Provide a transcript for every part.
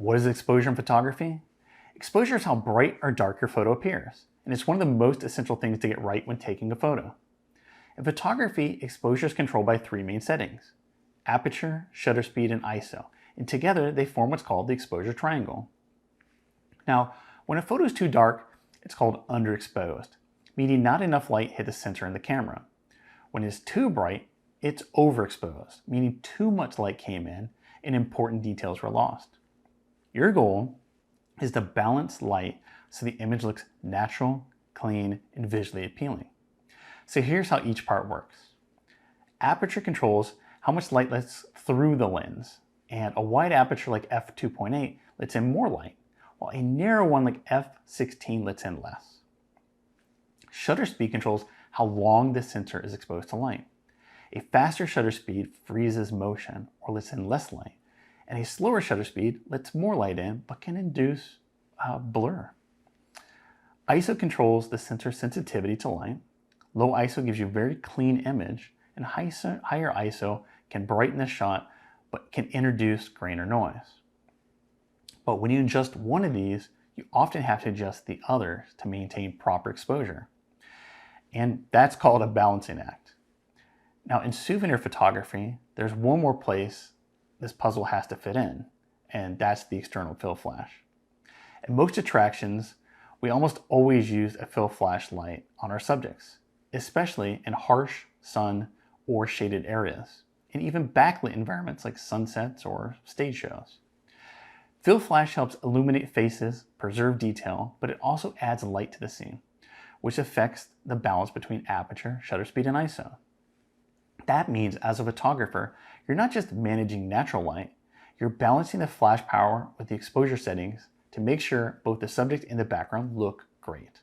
What is exposure in photography? Exposure is how bright or dark your photo appears, and it's one of the most essential things to get right when taking a photo. In photography, exposure is controlled by three main settings: aperture, shutter speed, and ISO, and together they form what's called the exposure triangle. Now, when a photo is too dark, it's called underexposed, meaning not enough light hit the sensor in the camera. When it's too bright, it's overexposed, meaning too much light came in and important details were lost. Your goal is to balance light so the image looks natural, clean, and visually appealing. So here's how each part works. Aperture controls how much light lets through the lens, and a wide aperture like f2.8 lets in more light, while a narrow one like f16 lets in less. Shutter speed controls how long the sensor is exposed to light. A faster shutter speed freezes motion or lets in less light, and a slower shutter speed lets more light in but can induce blur. ISO controls the sensor's sensitivity to light. Low ISO gives you a very clean image, and higher ISO can brighten the shot but can introduce grain or noise. But when you adjust one of these, you often have to adjust the others to maintain proper exposure. And that's called a balancing act. Now in souvenir photography, there's one more place this puzzle has to fit in, and that's the external fill flash. At most attractions, we almost always use a fill flash light on our subjects, especially in harsh sun or shaded areas, and even backlit environments like sunsets or stage shows. Fill flash helps illuminate faces, preserve detail, but it also adds light to the scene, which affects the balance between aperture, shutter speed, and ISO. That means as a photographer, you're not just managing natural light, you're balancing the flash power with the exposure settings to make sure both the subject and the background look great.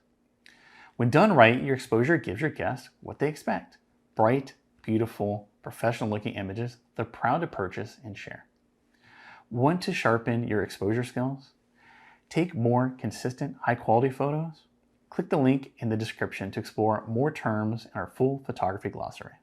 When done right, your exposure gives your guests what they expect: bright, beautiful, professional looking images they're proud to purchase and share. Want to sharpen your exposure skills? Take more consistent, high quality photos? Click the link in the description to explore more terms in our full photography glossary.